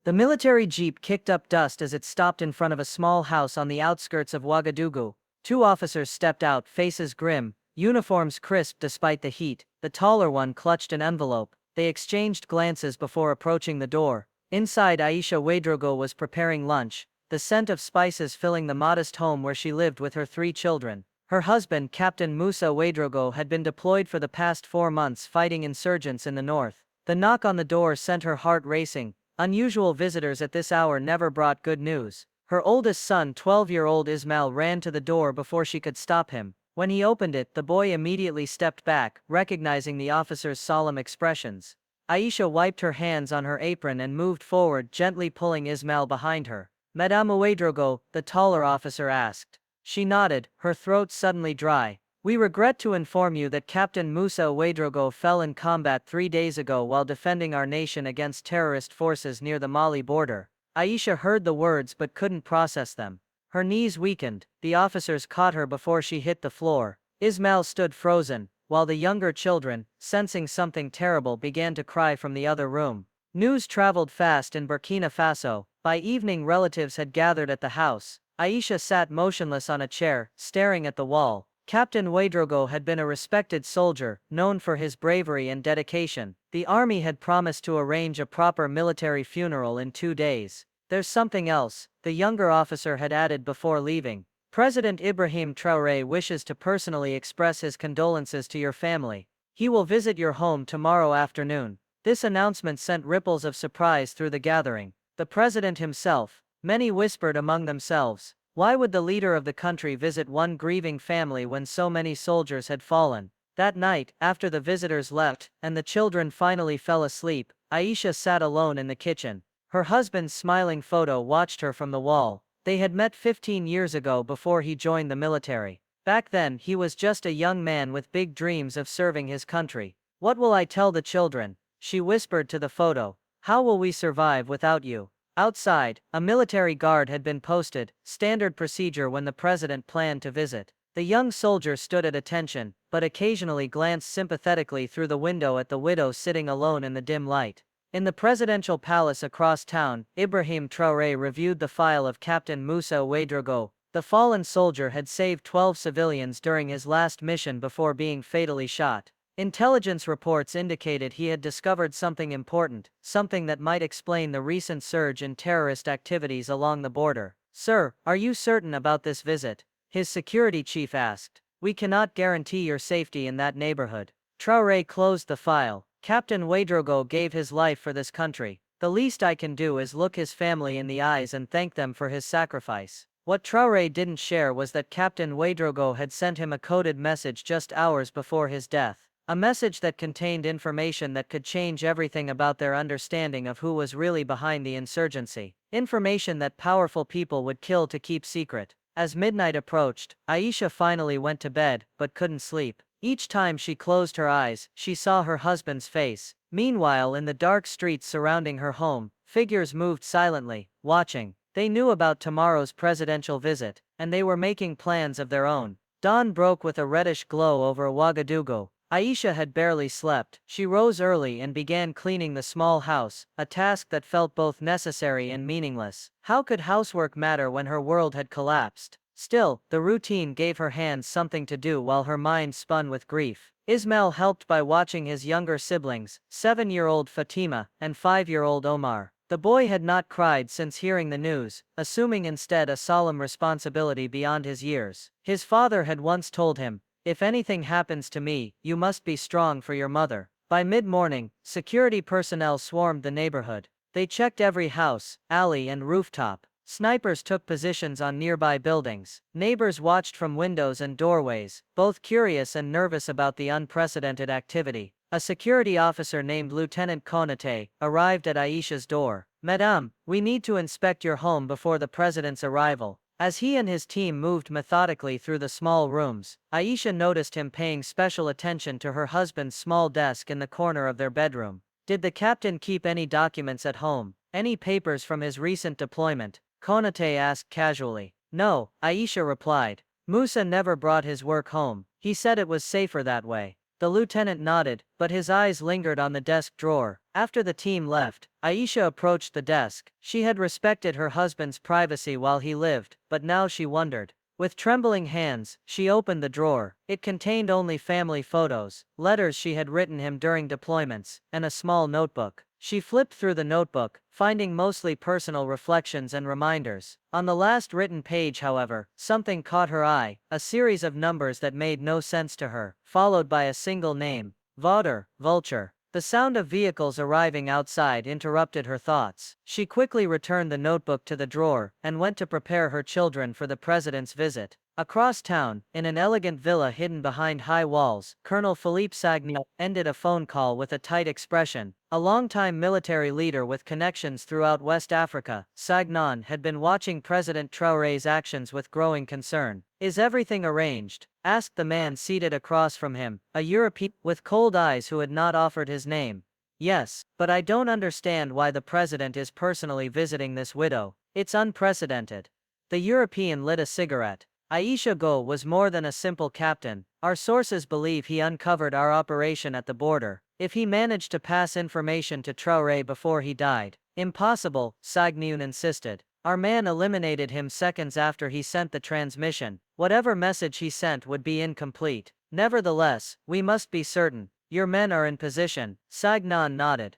The military jeep kicked up dust as it stopped in front of a small house on the outskirts of Ouagadougou. Two officers stepped out, faces grim, uniforms crisp despite the heat. The taller one clutched an envelope. They exchanged glances before approaching the door. Inside, Aisha Ouedraogo was preparing lunch, the scent of spices filling the modest home where she lived with her 3 children. Her husband, Captain Moussa Ouedraogo, had been deployed for the past 4 months fighting insurgents in the north. The knock on the door sent her heart racing. Unusual visitors at this hour never brought good news. Her oldest son, 12-year-old Ismail, ran to the door before she could stop him. When he opened it, the boy immediately stepped back, recognizing the officer's solemn expressions. Aisha wiped her hands on her apron and moved forward, gently pulling Ismail behind her. "Madame Ouedraogo?" the taller officer asked. She nodded, her throat suddenly dry. "We regret to inform you that Captain Moussa Ouedraogo fell in combat 3 days ago while defending our nation against terrorist forces near the Mali border." Aisha heard the words but couldn't process them. Her knees weakened. The officers caught her before she hit the floor. Ismail stood frozen, while the younger children, sensing something terrible, began to cry from the other room. News traveled fast in Burkina Faso. By evening, relatives had gathered at the house. Aisha sat motionless on a chair, staring at the wall. Captain Ouedraogo had been a respected soldier, known for his bravery and dedication. The army had promised to arrange a proper military funeral in 2 days. "There's something else," the younger officer had added before leaving. "President Ibrahim Traoré wishes to personally express his condolences to your family. He will visit your home tomorrow afternoon." This announcement sent ripples of surprise through the gathering. The president himself. Many whispered among themselves. Why would the leader of the country visit one grieving family when so many soldiers had fallen? That night, after the visitors left, and the children finally fell asleep, Aisha sat alone in the kitchen. Her husband's smiling photo watched her from the wall. They had met 15 years ago before he joined the military. Back then, he was just a young man with big dreams of serving his country. "What will I tell the children?" she whispered to the photo. "How will we survive without you?" Outside, a military guard had been posted, standard procedure when the president planned to visit. The young soldier stood at attention, but occasionally glanced sympathetically through the window at the widow sitting alone in the dim light. In the presidential palace across town, Ibrahim Traoré reviewed the file of Captain Moussa Ouedraogo. The fallen soldier had saved 12 civilians during his last mission before being fatally shot. Intelligence reports indicated he had discovered something important, something that might explain the recent surge in terrorist activities along the border. "Sir, are you certain about this visit?" his security chief asked. "We cannot guarantee your safety in that neighborhood." Traoré closed the file. "Captain Ouedraogo gave his life for this country. The least I can do is look his family in the eyes and thank them for his sacrifice." What Traoré didn't share was that Captain Ouedraogo had sent him a coded message just hours before his death. A message that contained information that could change everything about their understanding of who was really behind the insurgency. Information that powerful people would kill to keep secret. As midnight approached, Aisha finally went to bed, but couldn't sleep. Each time she closed her eyes, she saw her husband's face. Meanwhile, in the dark streets surrounding her home, figures moved silently, watching. They knew about tomorrow's presidential visit, and they were making plans of their own. Dawn broke with a reddish glow over Ouagadougou. Aisha had barely slept. She rose early and began cleaning the small house, a task that felt both necessary and meaningless. How could housework matter when her world had collapsed? Still, the routine gave her hands something to do while her mind spun with grief. Ismail helped by watching his younger siblings, 7-year-old Fatima and 5-year-old Omar. The boy had not cried since hearing the news, assuming instead a solemn responsibility beyond his years. His father had once told him, "If anything happens to me, you must be strong for your mother." By mid-morning, security personnel swarmed the neighborhood. They checked every house, alley and rooftop. Snipers took positions on nearby buildings. Neighbors watched from windows and doorways, both curious and nervous about the unprecedented activity. A security officer named Lieutenant Konate arrived at Aisha's door. "Madame, we need to inspect your home before the president's arrival." As he and his team moved methodically through the small rooms, Aisha noticed him paying special attention to her husband's small desk in the corner of their bedroom. Did the captain keep any documents at home? Any papers from his recent deployment? Konate asked casually. "No," Aisha replied. "Musa never brought his work home. He said it was safer that way." The lieutenant nodded, but his eyes lingered on the desk drawer. After the team left, Aisha approached the desk. She had respected her husband's privacy while he lived, but now she wondered. With trembling hands, she opened the drawer. It contained only family photos, letters she had written him during deployments, and a small notebook. She flipped through the notebook, finding mostly personal reflections and reminders. On the last written page, however, something caught her eye, a series of numbers that made no sense to her, followed by a single name. Vauder, Vulture. The sound of vehicles arriving outside interrupted her thoughts. She quickly returned the notebook to the drawer, and went to prepare her children for the president's visit. Across town, in an elegant villa hidden behind high walls, Colonel Philippe Sagnan ended a phone call with a tight expression. A longtime military leader with connections throughout West Africa, Sagnan had been watching President Traoré's actions with growing concern. "Is everything arranged?" asked the man seated across from him, a European with cold eyes who had not offered his name. "Yes, but I don't understand why the president is personally visiting this widow. It's unprecedented." The European lit a cigarette. Aisha Go was more than a simple captain. Our sources believe he uncovered our operation at the border. If he managed to pass information to Traoré before he died. Impossible, Sagnan insisted. Our man eliminated him seconds after he sent the transmission. Whatever message he sent would be incomplete. Nevertheless, we must be certain. Your men are in position. Sagnan nodded.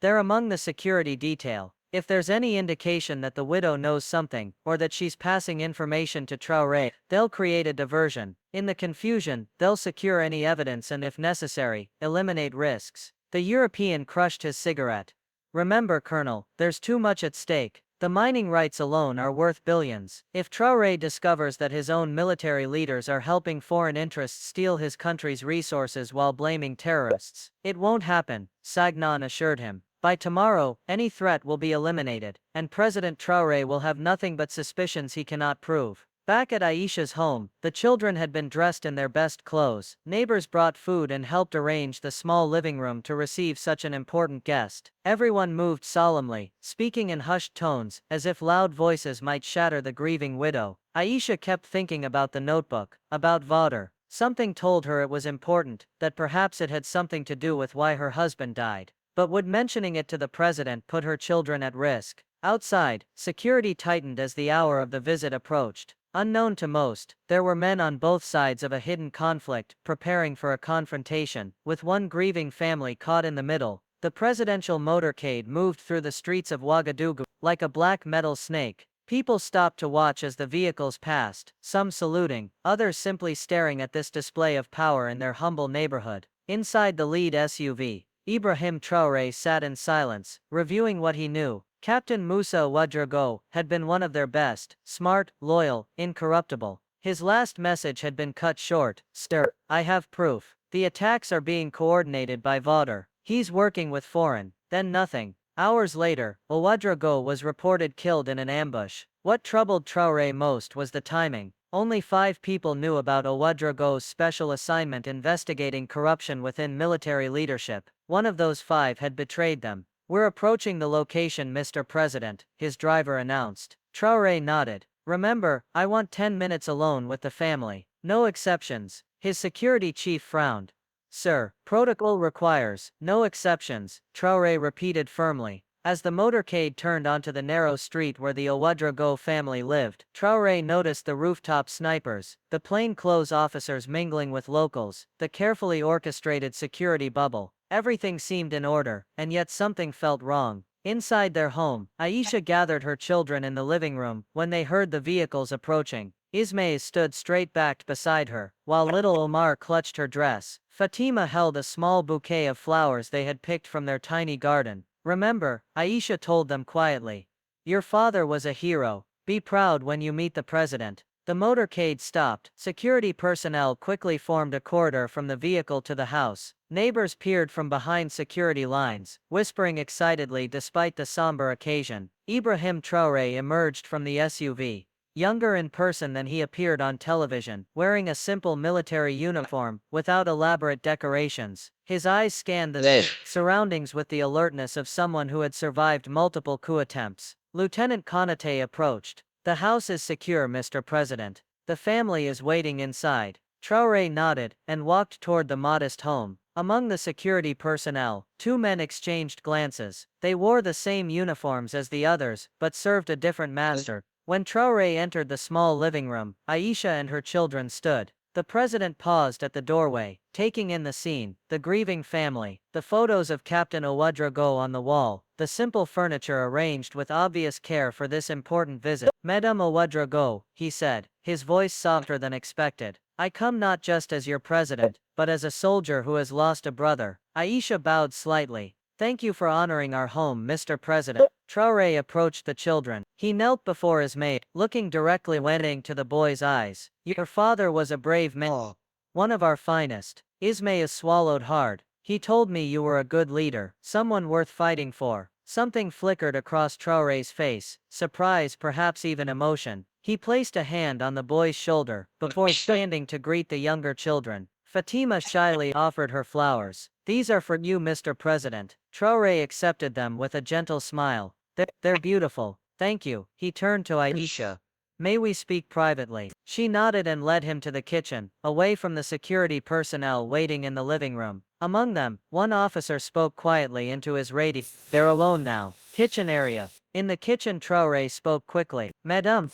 They're among the security detail. If there's any indication that the widow knows something, or that she's passing information to Traoré, they'll create a diversion. In the confusion, they'll secure any evidence and, if necessary, eliminate risks. The European crushed his cigarette. Remember, Colonel, there's too much at stake. The mining rights alone are worth billions. If Traoré discovers that his own military leaders are helping foreign interests steal his country's resources while blaming terrorists, it won't happen, Sagnan assured him. By tomorrow, any threat will be eliminated, and President Traoré will have nothing but suspicions he cannot prove. Back at Aisha's home, the children had been dressed in their best clothes. Neighbors brought food and helped arrange the small living room to receive such an important guest. Everyone moved solemnly, speaking in hushed tones, as if loud voices might shatter the grieving widow. Aisha kept thinking about the notebook, about Vauder. Something told her it was important, that perhaps it had something to do with why her husband died. But would mentioning it to the president put her children at risk? Outside, security tightened as the hour of the visit approached. Unknown to most, there were men on both sides of a hidden conflict, preparing for a confrontation, with one grieving family caught in the middle. The presidential motorcade moved through the streets of Ouagadougou, like a black metal snake. People stopped to watch as the vehicles passed, some saluting, others simply staring at this display of power in their humble neighborhood. Inside the lead SUV, Ibrahim Traoré sat in silence, reviewing what he knew. Captain Moussa Ouedraogo had been one of their best, smart, loyal, incorruptible. His last message had been cut short. "Sir, I have proof. The attacks are being coordinated by Vauder. He's working with foreign." Then nothing. Hours later, Ouedraogo was reported killed in an ambush. What troubled Traoré most was the timing. Only 5 people knew about Ouedraogo's special assignment investigating corruption within military leadership. One of those 5 had betrayed them. "We're approaching the location, Mr. President," his driver announced. Traoré nodded. "Remember, I want 10 minutes alone with the family. No exceptions." His security chief frowned. "Sir, protocol requires no exceptions," Traoré repeated firmly. As the motorcade turned onto the narrow street where the Ouedraogo family lived, Traoré noticed the rooftop snipers, the plainclothes officers mingling with locals, the carefully orchestrated security bubble. Everything seemed in order, and yet something felt wrong. Inside their home, Aisha gathered her children in the living room when they heard the vehicles approaching. Ismaïl stood straight-backed beside her, while little Omar clutched her dress. Fatima held a small bouquet of flowers they had picked from their tiny garden. "Remember," Aisha told them quietly. "Your father was a hero. Be proud when you meet the president." The motorcade stopped. Security personnel quickly formed a corridor from the vehicle to the house. Neighbors peered from behind security lines, whispering excitedly despite the somber occasion. Ibrahim Traoré emerged from the SUV. Younger in person than he appeared on television, wearing a simple military uniform, without elaborate decorations. His eyes scanned the surroundings with the alertness of someone who had survived multiple coup attempts. Lieutenant Konaté approached. "The house is secure, Mr. President. The family is waiting inside." Traoré nodded, and walked toward the modest home. Among the security personnel, two men exchanged glances. They wore the same uniforms as the others, but served a different master. When Traoré entered the small living room, Aisha and her children stood. The president paused at the doorway, taking in the scene, the grieving family, the photos of Captain Ouedraogo on the wall, the simple furniture arranged with obvious care for this important visit. Madame Ouedraogo, he said, his voice softer than expected. I come not just as your president, but as a soldier who has lost a brother. Aisha bowed slightly. Thank you for honoring our home, Mr. President. Traoré approached the children. He knelt before his mate, looking directly into the boy's eyes. Your father was a brave man. One of our finest. Ismail swallowed hard. He told me you were a good leader, someone worth fighting for. Something flickered across Traoré's face, surprise, perhaps even emotion. He placed a hand on the boy's shoulder, before standing to greet the younger children. Fatima shyly offered her flowers. These are for you, Mr. President. Traoré accepted them with a gentle smile. They're beautiful. Thank you. He turned to Aisha. May we speak privately? She nodded and led him to the kitchen, away from the security personnel waiting in the living room. Among them, one officer spoke quietly into his radio. They're alone now. Kitchen area. In the kitchen, Traoré spoke quickly. Madame,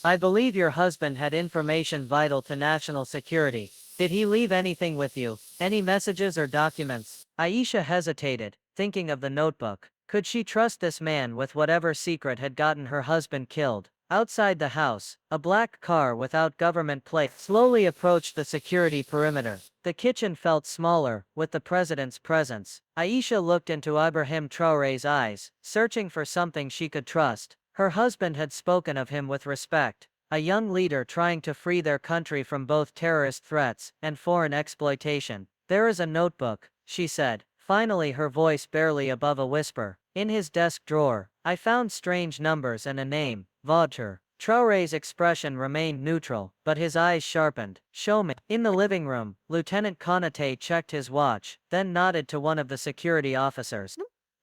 I believe your husband had information vital to national security. Did he leave anything with you? Any messages or documents? Aisha hesitated, thinking of the notebook. Could she trust this man with whatever secret had gotten her husband killed? Outside the house, a black car without government plate slowly approached the security perimeter. The kitchen felt smaller, with the president's presence. Aisha looked into Ibrahim Traoré's eyes, searching for something she could trust. Her husband had spoken of him with respect. A young leader trying to free their country from both terrorist threats and foreign exploitation. There is a notebook, she said, finally, her voice barely above a whisper. In his desk drawer, I found strange numbers and a name, Vaudreuil. Traoré's expression remained neutral, but his eyes sharpened. Show me. In the living room, Lieutenant Konaté checked his watch, then nodded to one of the security officers.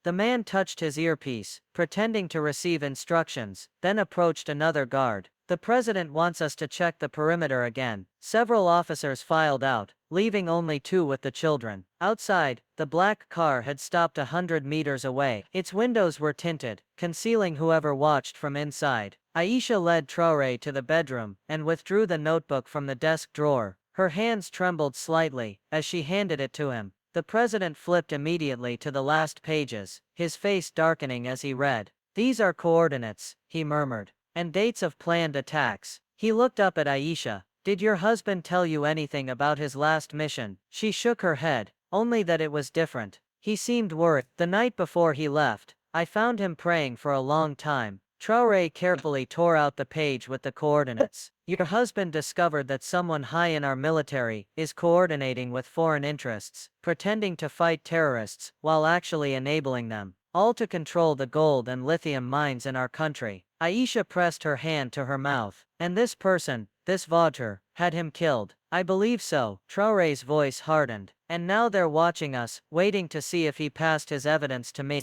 The man touched his earpiece, pretending to receive instructions, then approached another guard. The president wants us to check the perimeter again. Several officers filed out, leaving only two with the children. Outside, the black car had stopped 100 meters away. Its windows were tinted, concealing whoever watched from inside. Aisha led Traoré to the bedroom, and withdrew the notebook from the desk drawer. Her hands trembled slightly, as she handed it to him. The president flipped immediately to the last pages, his face darkening as he read. These are coordinates, he murmured, and dates of planned attacks. He looked up at Aisha. Did your husband tell you anything about his last mission? She shook her head, only that it was different. He seemed worried. The night before he left, I found him praying for a long time. Traoré carefully tore out the page with the coordinates. Your husband discovered that someone high in our military is coordinating with foreign interests, pretending to fight terrorists, while actually enabling them, all to control the gold and lithium mines in our country. Aisha pressed her hand to her mouth. And this person, this Vaudreuil, had him killed. I believe so. Traoré's voice hardened. And now they're watching us, waiting to see if he passed his evidence to me.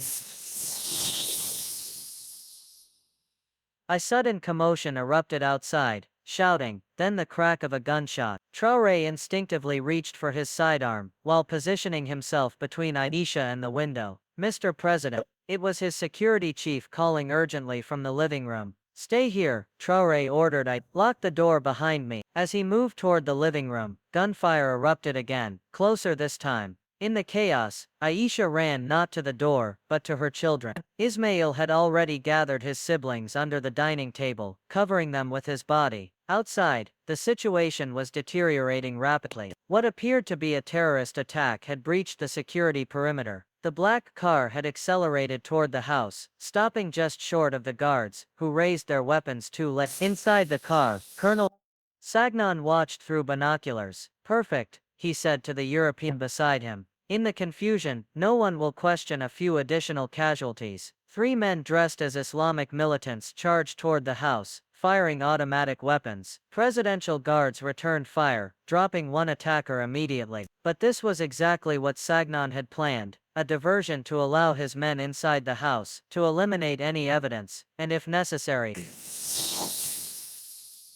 A sudden commotion erupted outside, shouting, then the crack of a gunshot. Traoré instinctively reached for his sidearm, while positioning himself between Aisha and the window. Mr. President, it was his security chief calling urgently from the living room. Stay here, Traoré ordered. I locked the door behind me. As he moved toward the living room, gunfire erupted again, closer this time. In the chaos, Aisha ran not to the door, but to her children. Ismail had already gathered his siblings under the dining table, covering them with his body. Outside, the situation was deteriorating rapidly. What appeared to be a terrorist attack had breached the security perimeter. The black car had accelerated toward the house, stopping just short of the guards, who raised their weapons too late. Inside the car, Colonel Sagnan watched through binoculars. Perfect, he said to the European beside him. In the confusion, no one will question a few additional casualties. 3 men dressed as Islamic militants charged toward the house, firing automatic weapons. Presidential guards returned fire, dropping 1 attacker immediately. But this was exactly what Sagnan had planned, a diversion to allow his men inside the house, to eliminate any evidence, and if necessary,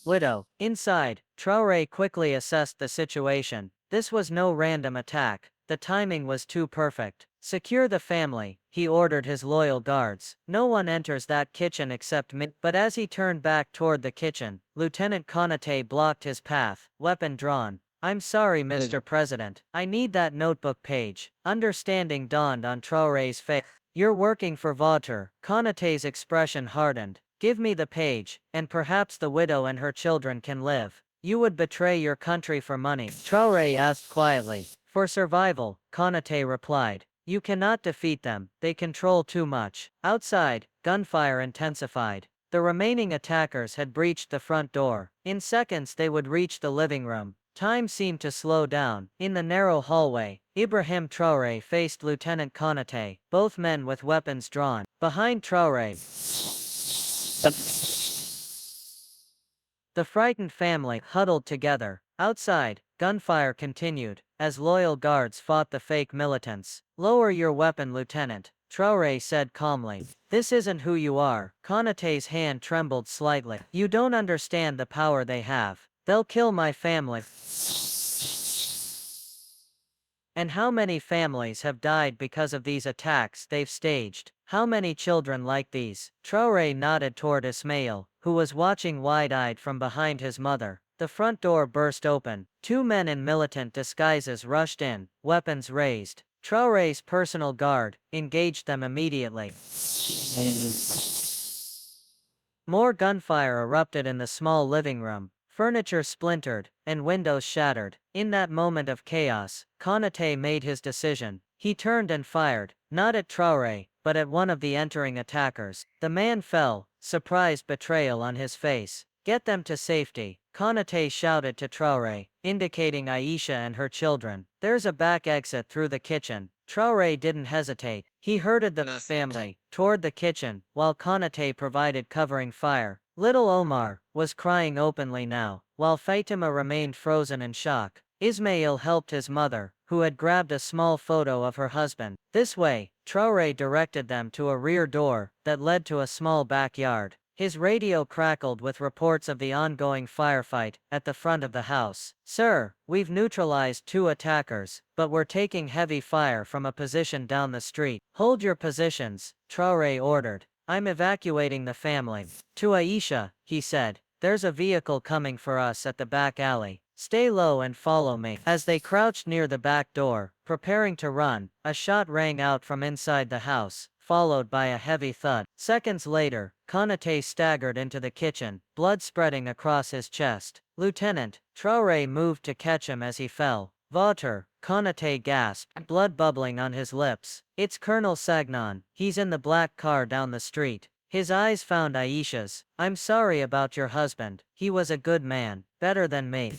Widow. Inside, Traoré quickly assessed the situation. This was no random attack. The timing was too perfect. Secure the family, he ordered his loyal guards. No one enters that kitchen except me. But as he turned back toward the kitchen, Lieutenant Konaté blocked his path, weapon drawn. I'm sorry, Mr. President. I need that notebook page. Understanding dawned on Traoré's face. You're working for Vautour. Konaté's expression hardened. Give me the page, and perhaps the widow and her children can live. You would betray your country for money? Traoré asked quietly. For survival, Konaté replied. You cannot defeat them, they control too much. Outside, gunfire intensified. The remaining attackers had breached the front door. In seconds they would reach the living room. Time seemed to slow down. In the narrow hallway, Ibrahim Traoré faced Lieutenant Konaté, both men with weapons drawn. Behind Traoré, the frightened family huddled together. Outside, gunfire continued, as loyal guards fought the fake militants. Lower your weapon, Lieutenant, Traoré said calmly. This isn't who you are. Konaté's hand trembled slightly. You don't understand the power they have. They'll kill my family. And how many families have died because of these attacks they've staged? How many children like these? Traoré nodded toward Ismail, who was watching wide-eyed from behind his mother. The front door burst open. Two men in militant disguises rushed in, weapons raised. Traoré's personal guard engaged them immediately. More gunfire erupted in the small living room. Furniture splintered, and windows shattered. In that moment of chaos, Konaté made his decision. He turned and fired, not at Traoré, but at one of the entering attackers. The man fell, surprised betrayal on his face. Get them to safety, Konaté shouted to Traoré, indicating Aisha and her children. There's a back exit through the kitchen. Traoré didn't hesitate. He herded the family toward the kitchen, while Konaté provided covering fire. Little Omar was crying openly now, while Fatima remained frozen in shock. Ismail helped his mother, who had grabbed a small photo of her husband. This way, Traoré directed them to a rear door that led to a small backyard. His radio crackled with reports of the ongoing firefight at the front of the house. Sir, we've neutralized 2 attackers, but we're taking heavy fire from a position down the street. Hold your positions, Traoré ordered. I'm evacuating the family. To Aisha, he said, there's a vehicle coming for us at the back alley. Stay low and follow me. As they crouched near the back door, preparing to run, a shot rang out from inside the house, followed by a heavy thud. Seconds later, Konaté staggered into the kitchen, blood spreading across his chest. Lieutenant, Traoré moved to catch him as he fell. Vautour, Konaté gasped, blood bubbling on his lips. It's Colonel Sagnan. He's in the black car down the street. His eyes found Aisha's. I'm sorry about your husband. He was a good man, better than me.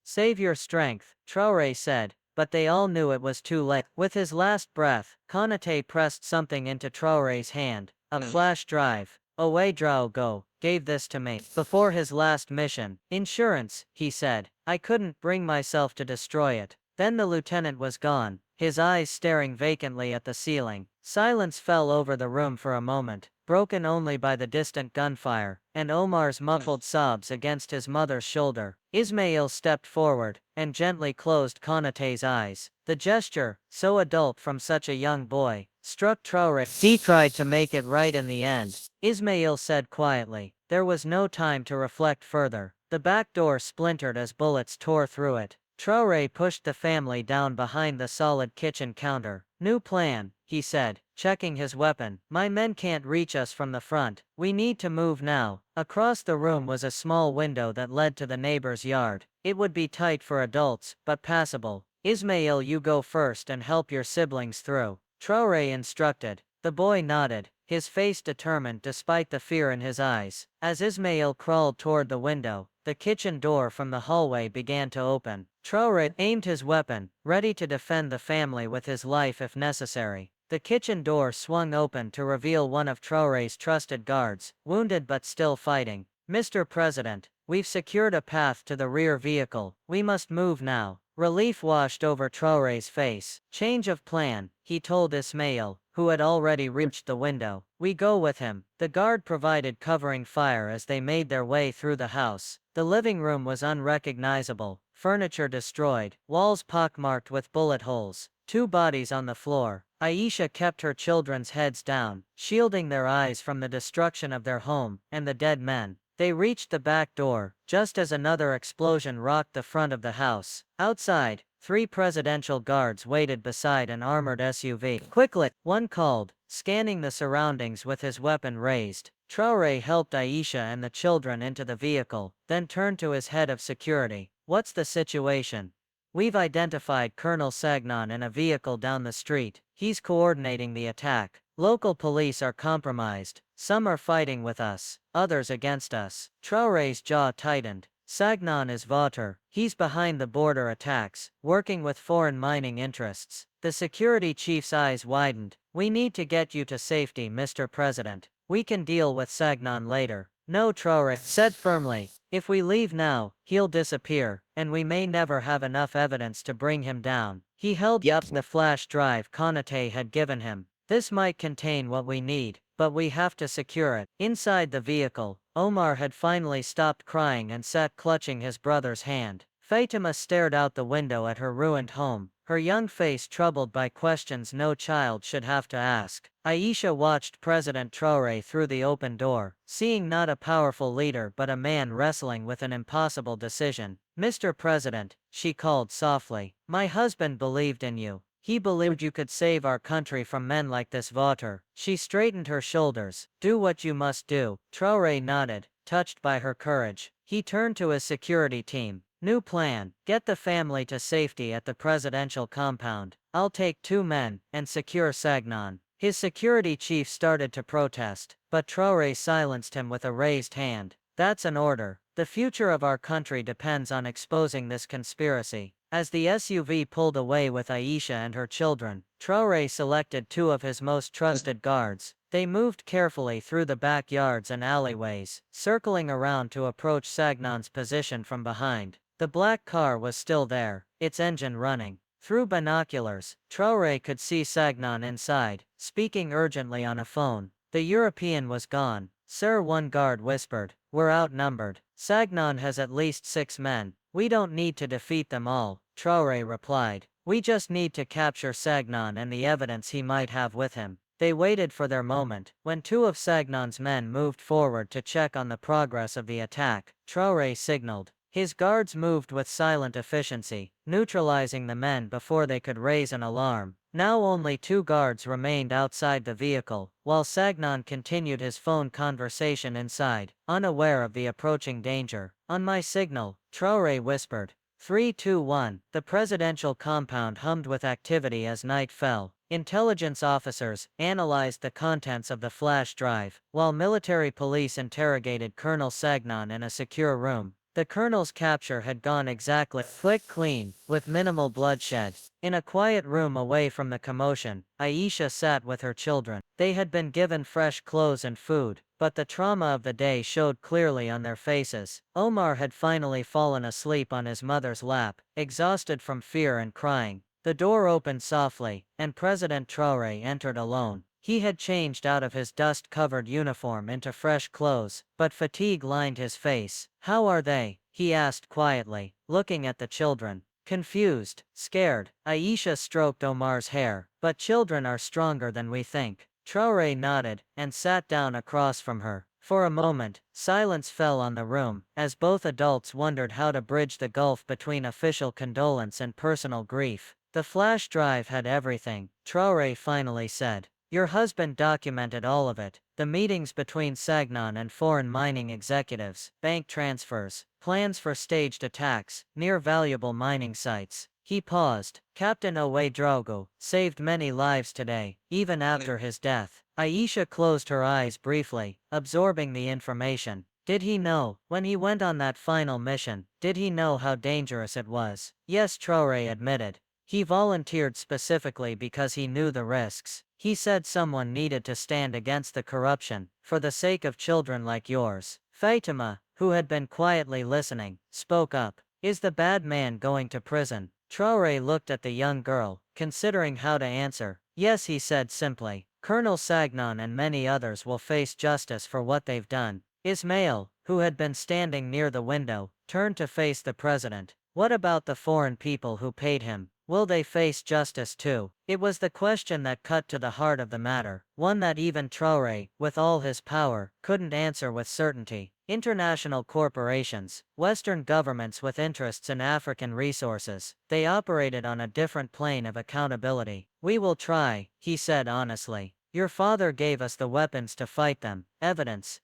Save your strength, Traoré said, but they all knew it was too late. With his last breath, Konaté pressed something into Traoré's hand, a flash drive. Ouédraogo gave this to me before his last mission. Insurance, he said. I couldn't bring myself to destroy it. Then the lieutenant was gone, his eyes staring vacantly at the ceiling. Silence fell over the room for a moment, broken only by the distant gunfire, and Omar's muffled sobs against his mother's shoulder. Ismail stepped forward, and gently closed Konaté's eyes. The gesture, so adult from such a young boy, struck Traoré. He tried to make it right in the end, Ismail said quietly. There was no time to reflect further. The back door splintered as bullets tore through it. Traoré pushed the family down behind the solid kitchen counter. New plan, he said, checking his weapon. My men can't reach us from the front. We need to move now. Across the room was a small window that led to the neighbor's yard. It would be tight for adults, but passable. Ismail, you go first and help your siblings through, Traoré instructed. The boy nodded, his face determined despite the fear in his eyes. As Ismail crawled toward the window, the kitchen door from the hallway began to open. Traoré aimed his weapon, ready to defend the family with his life if necessary. The kitchen door swung open to reveal one of Traoré's trusted guards, wounded but still fighting. Mr. President, we've secured a path to the rear vehicle. We must move now. Relief washed over Traoré's face. Change of plan, he told Ismail, who had already reached the window. We go with him. The guard provided covering fire as they made their way through the house. The living room was unrecognizable, furniture destroyed, walls pockmarked with bullet holes, 2 bodies on the floor. Aisha kept her children's heads down, shielding their eyes from the destruction of their home and the dead men. They reached the back door, just as another explosion rocked the front of the house. Outside, 3 presidential guards waited beside an armored SUV. Quickly, one called, scanning the surroundings with his weapon raised. Traoré helped Aisha and the children into the vehicle, then turned to his head of security. What's the situation? We've identified Colonel Sagnon in a vehicle down the street. He's coordinating the attack. Local police are compromised. Some are fighting with us, others against us. Traoré's jaw tightened. Sagnon is voter. He's behind the border attacks, working with foreign mining interests. The security chief's eyes widened. We need to get you to safety, Mr. President. We can deal with Sagnon later. No, Traoré said firmly. If we leave now, he'll disappear, and we may never have enough evidence to bring him down. He held up the flash drive Konaté had given him. This might contain what we need, but we have to secure it. Inside the vehicle, Omar had finally stopped crying and sat clutching his brother's hand. Fatima stared out the window at her ruined home, her young face troubled by questions no child should have to ask. Aisha watched President Traoré through the open door, seeing not a powerful leader but a man wrestling with an impossible decision. Mr. President, she called softly, my husband believed in you. He believed you could save our country from men like this voter. She straightened her shoulders. Do what you must do. Traoré nodded, touched by her courage. He turned to his security team. New plan. Get the family to safety at the presidential compound. I'll take 2 men and secure Sagnon. His security chief started to protest, but Traoré silenced him with a raised hand. That's an order. The future of our country depends on exposing this conspiracy. As the SUV pulled away with Aisha and her children, Traoré selected 2 of his most trusted guards. They moved carefully through the backyards and alleyways, circling around to approach Sagnon's position from behind. The black car was still there, its engine running. Through binoculars, Traoré could see Sagnon inside, speaking urgently on a phone. The European was gone. Sir, one guard whispered. We're outnumbered. Sagnon has at least 6 men. We don't need to defeat them all, Traoré replied. We just need to capture Sagnon and the evidence he might have with him. They waited for their moment. When 2 of Sagnon's men moved forward to check on the progress of the attack, Traoré signaled. His guards moved with silent efficiency, neutralizing the men before they could raise an alarm. Now only 2 guards remained outside the vehicle, while Sagnon continued his phone conversation inside, unaware of the approaching danger. On my signal, Traoré whispered. 3, 2, 1. The presidential compound hummed with activity as night fell. Intelligence officers analyzed the contents of the flash drive, while military police interrogated Colonel Sagnon in a secure room. The colonel's capture had gone exactly clean, with minimal bloodshed. In a quiet room away from the commotion, Aisha sat with her children. They had been given fresh clothes and food, but the trauma of the day showed clearly on their faces. Omar had finally fallen asleep on his mother's lap, exhausted from fear and crying. The door opened softly, and President Traoré entered alone. He had changed out of his dust-covered uniform into fresh clothes, but fatigue lined his face. How are they? He asked quietly, looking at the children. Confused, scared. Aisha stroked Omar's hair. But children are stronger than we think. Traoré nodded, and sat down across from her. For a moment, silence fell on the room, as both adults wondered how to bridge the gulf between official condolence and personal grief. The flash drive had everything, Traoré finally said. Your husband documented all of it. The meetings between Sagnon and foreign mining executives, bank transfers, plans for staged attacks, near valuable mining sites. He paused. Captain Ouedraogo saved many lives today, even after his death. Aisha closed her eyes briefly, absorbing the information. Did he know, when he went on that final mission, did he know how dangerous it was? Yes, Traoré admitted. He volunteered specifically because he knew the risks. He said someone needed to stand against the corruption, for the sake of children like yours. Fatima, who had been quietly listening, spoke up. Is the bad man going to prison? Traoré looked at the young girl, considering how to answer. Yes, he said simply. Colonel Sagnon and many others will face justice for what they've done. Ismail, who had been standing near the window, turned to face the president. What about the foreign people who paid him? Will they face justice too? It was the question that cut to the heart of the matter, one that even Traoré, with all his power, couldn't answer with certainty. International corporations, Western governments with interests in African resources, they operated on a different plane of accountability. We will try, he said honestly. Your father gave us the weapons to fight them, evidence,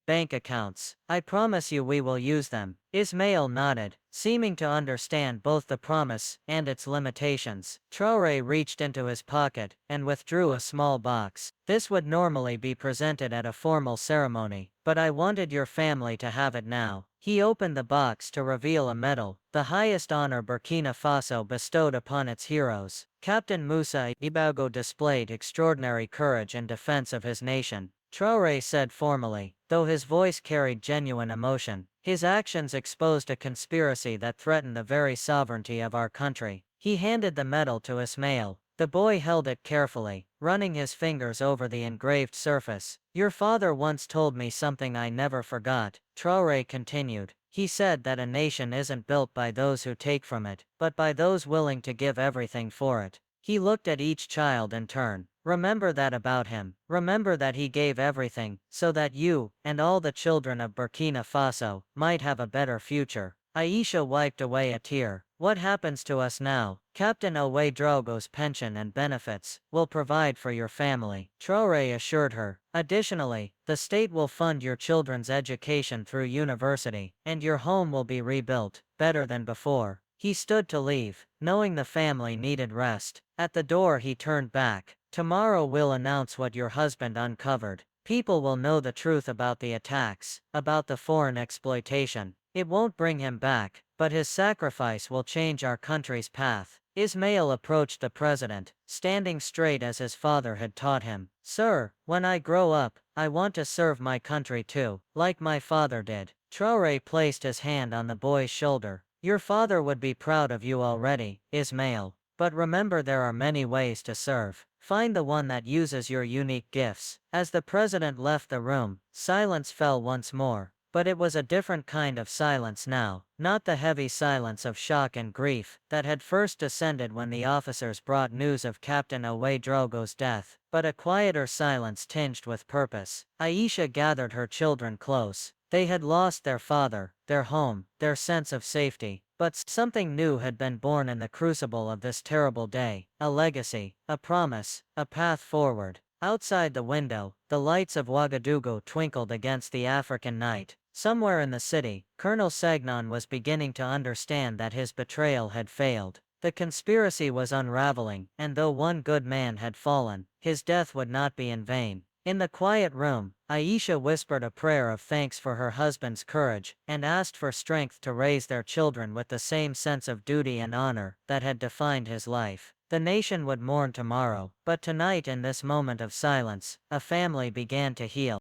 bank accounts. I promise you we will use them. Ismail nodded, seeming to understand both the promise and its limitations. Traoré reached into his pocket and withdrew a small box. This would normally be presented at a formal ceremony, but I wanted your family to have it now. He opened the box to reveal a medal, the highest honor Burkina Faso bestowed upon its heroes. Captain Moussa Ibago displayed extraordinary courage in defense of his nation. Traoré said formally, though his voice carried genuine emotion. His actions exposed a conspiracy that threatened the very sovereignty of our country. He handed the medal to Ismail. The boy held it carefully, running his fingers over the engraved surface. Your father once told me something I never forgot, Traoré continued. He said that a nation isn't built by those who take from it, but by those willing to give everything for it. He looked at each child in turn. Remember that about him. Remember that he gave everything, so that you, and all the children of Burkina Faso, might have a better future. Aisha wiped away a tear. What happens to us now? Captain Ouédraogo's pension and benefits will provide for your family, Traoré assured her. Additionally, the state will fund your children's education through university, and your home will be rebuilt, better than before. He stood to leave, knowing the family needed rest. At the door he turned back. Tomorrow we'll announce what your husband uncovered. People will know the truth about the attacks, about the foreign exploitation. It won't bring him back, but his sacrifice will change our country's path. Ismail approached the president, standing straight as his father had taught him. Sir, when I grow up, I want to serve my country too, like my father did. Traoré placed his hand on the boy's shoulder. Your father would be proud of you already, Ismail. But remember, there are many ways to serve. Find the one that uses your unique gifts. As the president left the room, silence fell once more. But it was a different kind of silence now, not the heavy silence of shock and grief that had first descended when the officers brought news of Captain Ouédraogo's death, but a quieter silence tinged with purpose. Aisha gathered her children close. They had lost their father, their home, their sense of safety. But something new had been born in the crucible of this terrible day, a legacy, a promise, a path forward. Outside the window, the lights of Ouagadougou twinkled against the African night. Somewhere in the city, Colonel Sagnon was beginning to understand that his betrayal had failed. The conspiracy was unraveling, and though one good man had fallen, his death would not be in vain. In the quiet room, Aisha whispered a prayer of thanks for her husband's courage, and asked for strength to raise their children with the same sense of duty and honor that had defined his life. The nation would mourn tomorrow, but tonight, in this moment of silence, a family began to heal.